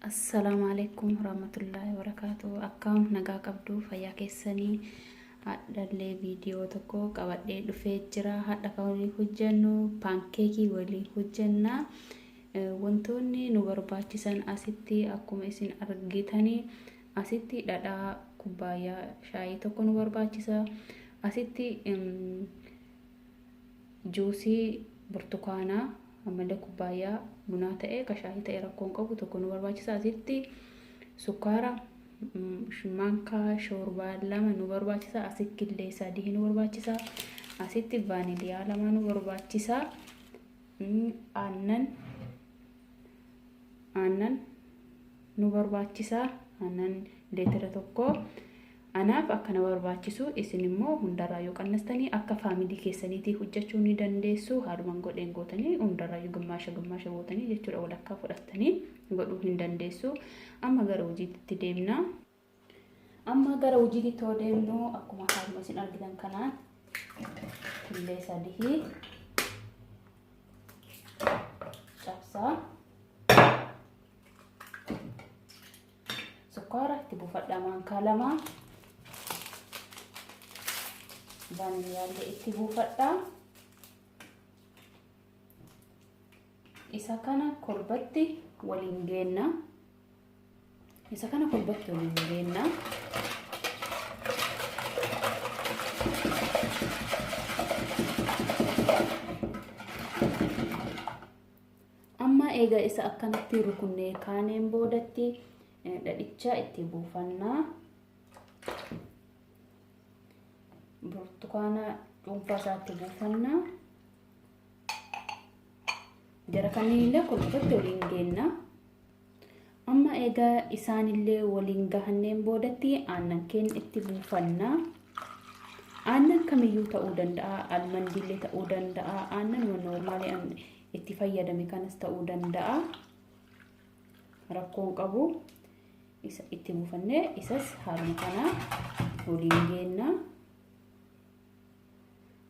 Assalamualaikum warahmatullahi wabarakatuh. Akkam nagaa qabdu fayyaa keessanii hadhallee viidiyoo tokko qabadhee dhufee jira. Hadha kan waliin hojjennu paankeekii waliin hojjenna. Wantoonni nu barbaachisan asitti akkuma isin argitanii asitti dhadhaa kubbaayyaa shaayii tokko nu barbaachisa. Asitti juusii burtukaanaa ammallee kubbaayyaa bunaa ta'e kashaayii ta'e rakkoon qabu tokko nu barbaachisa. Asitti sukkaara maankaa shoorbaa lama nu barbaachisa. Asitti killee sadii nu barbaachisa. Asitti vaaniliyaa lama nu barbaachisa. aannan nu barbaachisa. Aannan leetira tokko. Anaaf akka na barbaachisu isin immoo hundarraa yoo qannastanii akka faamilii keessaniitii hojjechuu ni dandeessu. Haalumaan godheen gootanii hundarraa yoo gamaasha gootanii jechuudha walakkaa fudhattanii godhuu hin dandeessu. Amma gara hojiitti deemna. Amma gara hojiitti yoo deemnu akkuma haaluma isin argitan kanaan killee sadii cabsaa sukkaara itti buufadhaa maankaa lama. Vaaniliyaallee itti buufadhaa. Isa kana kolbatti waliin geenna. Amma eega isa akkanatti rukunnee kaaneen boodatti dhadhicha itti buufannaa. Burtukaana cuunfaa isaatti buufannaa. Jara kanillee kolbatti waliin geenna. Amma egaa isaanillee waliin gahanneen boodatti aannan keenya itti buufannaa. Aannan kamiyyuu ta'uu danda'a, almandiillee ta'uu danda'a, aannan normaalii itti fayyadame kanas ta'uu danda'a. Rakkoon qabu isa itti buufannee isas haaluma kanaa waliin geenna.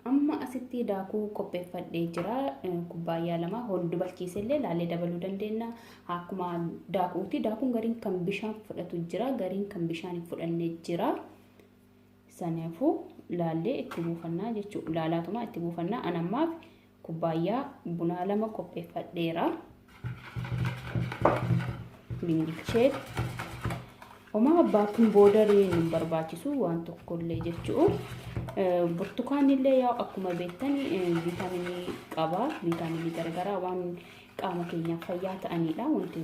Amma asitti daakuu qopheeffadhee jira. Kubbaayyaa lama hunda balchiisellee laallee dabaluu dandeenya. Akkuma daakuuti. Daakuun gariin kan bishaan fudhatu jira, gariin kan bishaan hin fudhanne jira. Sanaafuu laallee itti buufannaa jechuudha. Laalaatuma itti buufannaa. Anammaaf kubbaayyaa bunaa lama qopheeffadheera. Gingilchee homaa abbaatuun boodaree nu barbaachisu waan tokkollee jechuudha. Burtukaanillee yaa akkuma beektan viitaaminii qaba. Viitaaminii garagaraa waan qaama keenyaaf fayyaa ta'anidha. Wanti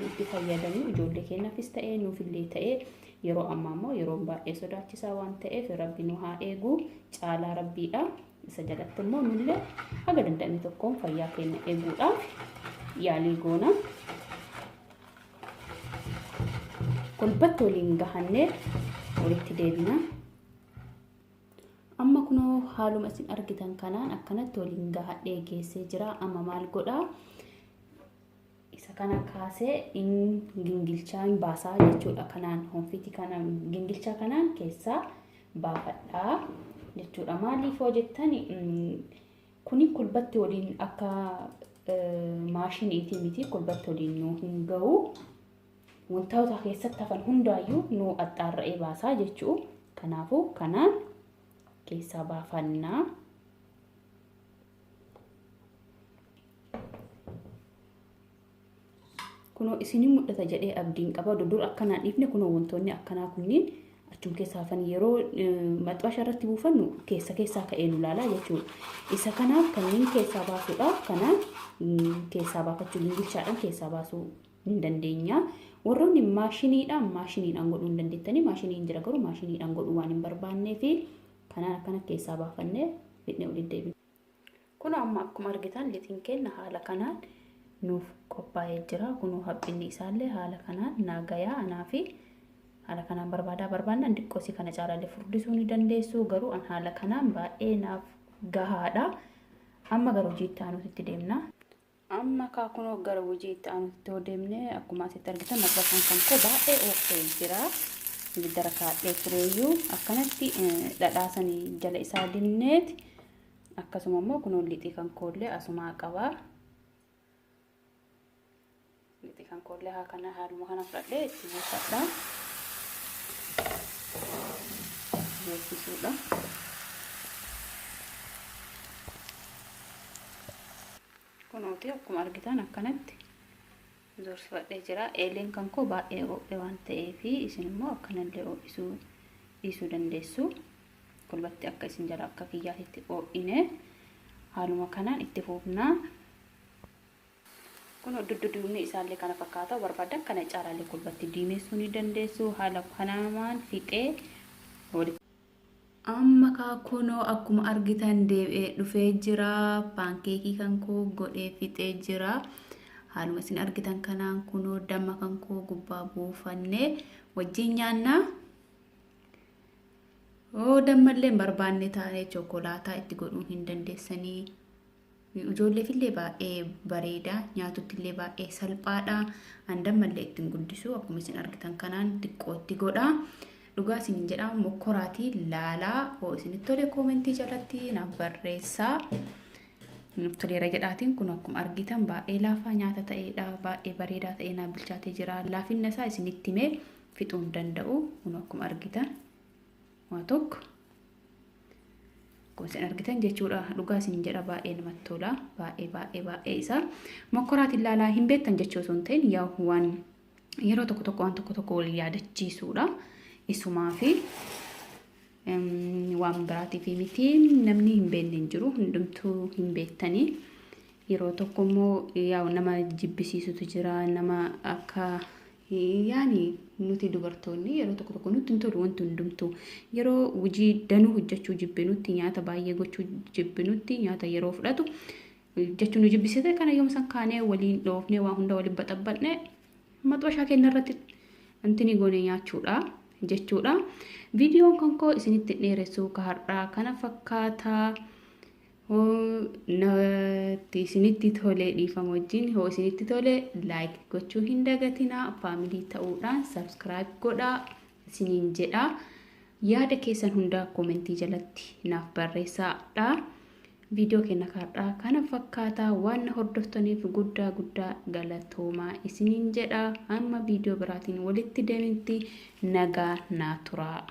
itti fayyadamnu ijoollee keenyaafis ta'ee nuufillee ta'ee yeroo ammaa immoo yeroo baay'ee sodaachisaa waan ta'eef rabbi nu haa eegu. Caalaa rabbiidha. Isa jalatti immoo nullee haga danda'ame tokkoon fayyaa keenya eeguudhaaf yaalii goona. Kolbatti waliin gahannee walitti deebina. Amma kunoo haaluma isin argitan kanaan akkanatti waliin gahadhee geessee jira. Amma maal godhaa? Isa kana kaasee gingilchaan baasaa jechuudha. Kanaan honfiti kanaan gingilchaa kanaan keessaa baafadhaa jechuudha. Maaliif hoo jettan kuni kolbatti waliin akka maashiniitii miti. Kolbatti waliin nu hin gahu. Wantoota keessatti hafan hundaayyuu nu axxaarra'ee baasaa jechuudha. Kanaafuu kanaan keessaa baafannaa. Kunoo isinii mul'ata jedhee abdiin qaba. Dur akkanaan dhiifne kunoo wantoonni akkanaa kunniin achuma keessaa hafan yeroo maxxasha irratti buufannu keessaa ka'ee nu ilaalaa jechuudha. Isa kanaaf kanneen keessaa baasuudhaaf kanaan keessaa baafachuu gingilchaadhaan keessaa baasuu hin dandeenya. Warroonni maashiniidhaan godhuu hin dandeettanii. Maashiniin jira garuu maashiniidhaan godhuu waan hin barbaanneef kanaan akkana keessaa baafannee fidnee waliin deebina. Kun amma akkuma argitan lixiin keenya haala kanaan nuuf qophaa'ee jira. Kunoo haphinni isaallee haala kanaan naagayaa anaa fi haala kanaan barbaannaan diqqoosi kana caalaallee furdisuu ni dandeessu. Garuu an haala kanaan baay'ee naaf gahaadha. Amma gara hojiitti aanutti deemna. Amma kunoo gara hojiitti aanutti yoo deemne akkuma asitti argitan maxxasaan kan koo baay'ee oofee jira. Ibidda kaa'ee tureeyyuu akkanatti dhadhaasanii jala isaa dinneeti. Akkasuma immoo kunuun lixii kan koollee asumaa qaba. tokkollee haa kana haaluma kana fudhadhee itti buusadha. Beeksisuudha. Kunuuti akkuma argitan akkanatti zorsifadhee jira. Eeleen kan koo baay'ee ho'e waan ta'eef isin immoo akkanallee dhiisuu dandeessu. Kulbatti akka isin jala akka kiyyaatitti ho'ine haaluma kanaan itti fuufnaa. Kun dudduubni isaallee kana fakkaata. Barbaadan kana caalaallee kulbatti diimessuu ni dandeessu. Haala kanaan fixee amma kunoo akkuma argitan deebi'ee dhufee jira. Paankeekii kan koo godhee fixee jira. Haaluma isin argitan kanaan kunoo damma kan koo gubbaa buufannee wajjin nyaanna. Dammallee barbaanne taa'ee chookolaataa itti godhuu hin dandeessanii. Ijoolleefillee baay'ee bareeda, nyaatuttillee baay'ee salphaadha. Dammallee ittiin guddisuu akkuma isin argitan kanaan xiqqootti godha. Dhugaa isin jedha mokkoraatii laalaa hoo isinitti tole koomentii jalatti naaf barreessaa. Toleera jedhaatiin kun akkuma argitan baay'ee laafaa nyaata ta'eedha. Baay'ee bareedaa ta'ee naaf bilchaatee jira. Laafinna isaa isinitti himee fixuu hin danda'u. Kun akkuma argitan waa tokko akkuma isin argitan jechuudha. Dhugaa isin jedha baay'ee namatti tola. Baay'ee isaa mokkoraatiin laalaa hin beektan jechuu osoo hin ta'in yaa waan yeroo tokko waan tokko wal yaadachiisuudha. Isumaafi waan biraatiif miti namni hin beekne hin jiru. Hundumtuu hin beektanii. Yeroo tokko immoo yaa nama jibbisiisutu jira. Nama akka yaani nuti dubartoonni yeroo tokko nutti hin tolu wanti hundumtuu. Yeroo hojii danuu hojjechuu jibbinutti nyaata baay'ee gochuu jibbinutti nyaata yeroo fudhatu jechuun nu jibbisiite kana yoom san kaanee waliin dhoofnee waan hunda waliin baxabbanne maxxashaa keenya irratti antini goone nyaachuudha. Jechuudha. Viidiyoon kan koo isinitti dheeressuu har'aa kana fakkaata. Isinitti tole dhiifama wajjin hoo isinitti tole like gochuu hin dagatinaa. Faamilii ta'uudhaan subscribe godhaa isiniin jedha. Yaada keessan hundaa koomentii jalatti naaf barreessaadha. Viidiyoo keenya har'aa kana fakkaata. Waan hordoftaniif guddaa galatoomaa isiniin jedha. Amma viidiyoo biraatiin walitti deemnutti nagaa naa turaa.